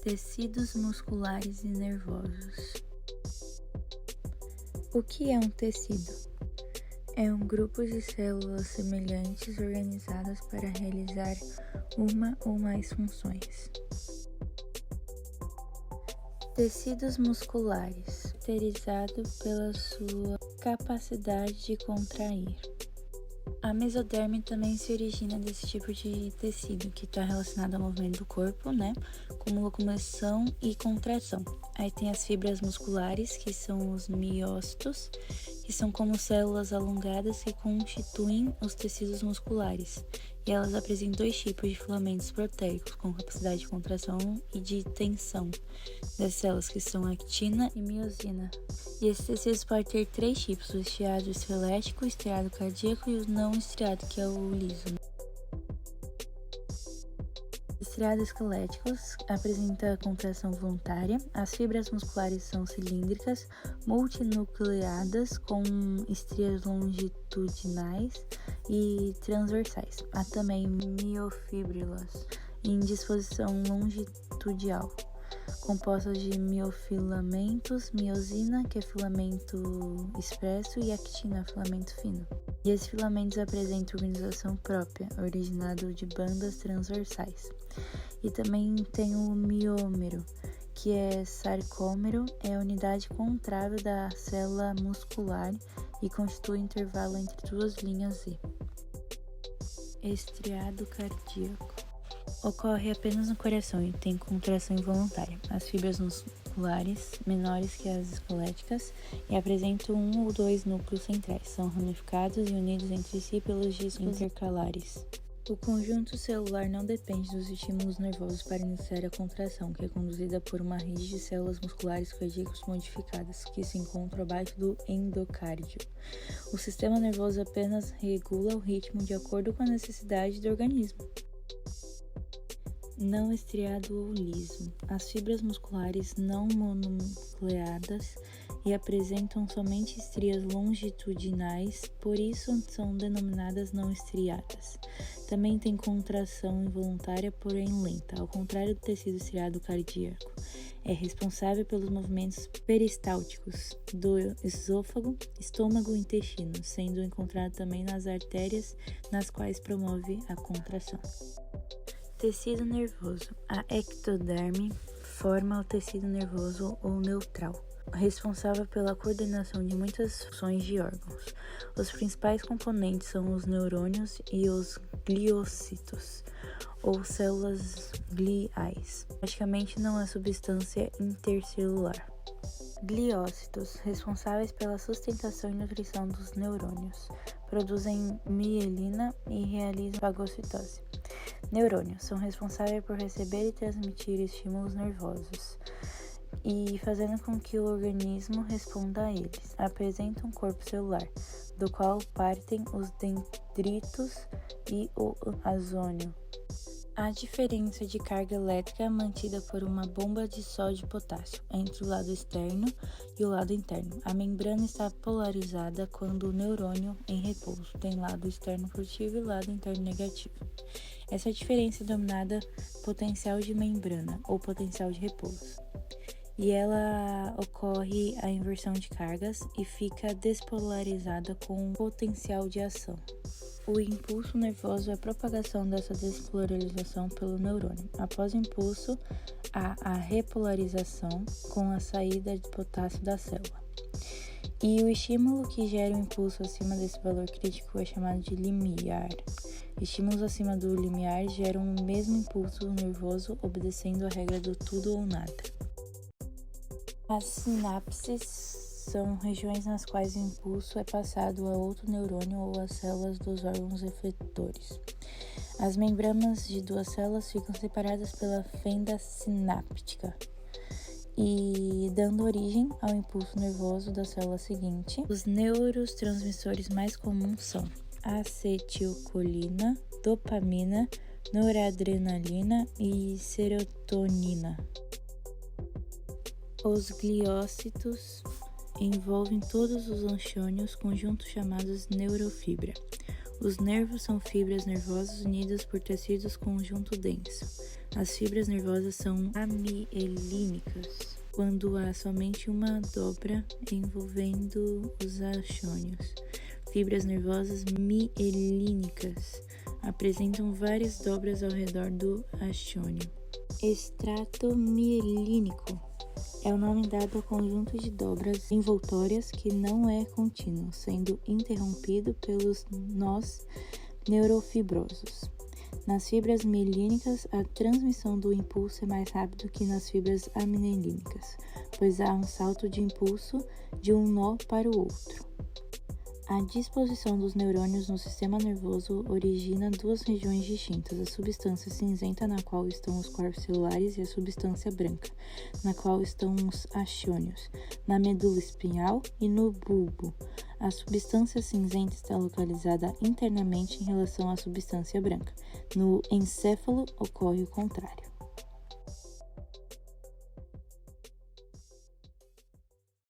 Tecidos musculares e nervosos. O que é um tecido? É um grupo de células semelhantes organizadas para realizar uma ou mais funções. Tecidos musculares, caracterizado pela sua capacidade de contrair. A mesoderme também se origina desse tipo de tecido, que está relacionado ao movimento do corpo, como locomoção e contração. Aí tem as fibras musculares, que são os miócitos, que são como células alongadas que constituem os tecidos musculares. E elas apresentam dois tipos de filamentos proteicos, com capacidade de contração e de tensão das células, que são actina e miosina. E esses tecidos podem ter três tipos: o estriado esquelético, o estriado cardíaco e o não estriado, que é o liso. Estriados esqueléticos apresenta contração voluntária. As fibras musculares são cilíndricas, multinucleadas, com estrias longitudinais e transversais. Há também miofíbrilas em disposição longitudinal, compostas de miofilamentos, miosina, que é filamento expresso, e actina, filamento fino. E esses filamentos apresentam organização própria, originado de bandas transversais. E também tem o miômero, que é sarcômero, é a unidade contrável da célula muscular e constitui o intervalo entre duas linhas Z. Estriado cardíaco. Ocorre apenas no coração e tem contração involuntária. As fibras musculares, menores que as esqueléticas, e apresentam um ou dois núcleos centrais. São ramificados e unidos entre si pelos discos intercalares. O conjunto celular não depende dos estímulos nervosos para iniciar a contração, que é conduzida por uma rede de células musculares cardíacas modificadas, que se encontram abaixo do endocárdio. O sistema nervoso apenas regula o ritmo de acordo com a necessidade do organismo. Não estriado ou liso. As fibras musculares não mononucleadas e apresentam somente estrias longitudinais, por isso são denominadas não estriadas. Também tem contração involuntária, porém lenta, ao contrário do tecido estriado cardíaco. É responsável pelos movimentos peristálticos do esôfago, estômago e intestino, sendo encontrado também nas artérias, nas quais promove a contração. Tecido nervoso. A ectoderme forma o tecido nervoso ou neutral, responsável pela coordenação de muitas funções de órgãos. Os principais componentes são os neurônios e os gliócitos, ou células gliais. Praticamente não há substância intercelular. Gliócitos, responsáveis pela sustentação e nutrição dos neurônios, produzem mielina e realizam fagocitose. Neurônios são responsáveis por receber e transmitir estímulos nervosos e fazendo com que o organismo responda a eles. Apresentam um corpo celular, do qual partem os dendritos e o axônio. A diferença de carga elétrica é mantida por uma bomba de sódio e potássio entre o lado externo e o lado interno. A membrana está polarizada quando o neurônio em repouso tem lado externo positivo e lado interno negativo. Essa diferença é denominada potencial de membrana ou potencial de repouso. E ela ocorre a inversão de cargas e fica despolarizada com potencial de ação. O impulso nervoso é a propagação dessa despolarização pelo neurônio. Após o impulso, há a repolarização com a saída de potássio da célula. E o estímulo que gera o impulso acima desse valor crítico é chamado de limiar. Estímulos acima do limiar geram o mesmo impulso nervoso, obedecendo a regra do tudo ou nada. As sinapses são regiões nas quais o impulso é passado a outro neurônio ou às células dos órgãos efetores. As membranas de duas células ficam separadas pela fenda sináptica e dando origem ao impulso nervoso da célula seguinte. Os neurotransmissores mais comuns são acetilcolina, dopamina, noradrenalina e serotonina. Os gliócitos envolvem todos os axônios, conjuntos chamados neurofibra. Os nervos são fibras nervosas unidas por tecidos conjunto denso. As fibras nervosas são amielínicas, quando há somente uma dobra envolvendo os axônios. Fibras nervosas mielínicas apresentam várias dobras ao redor do axônio. Extrato mielínico é o nome dado ao conjunto de dobras envoltórias que não é contínuo, sendo interrompido pelos nós neurofibrosos. Nas fibras mielínicas, a transmissão do impulso é mais rápida que nas fibras amielínicas, pois há um salto de impulso de um nó para o outro. A disposição dos neurônios no sistema nervoso origina duas regiões distintas: a substância cinzenta, na qual estão os corpos celulares, e a substância branca, na qual estão os axônios, na medula espinhal e no bulbo. A substância cinzenta está localizada internamente em relação à substância branca. No encéfalo ocorre o contrário.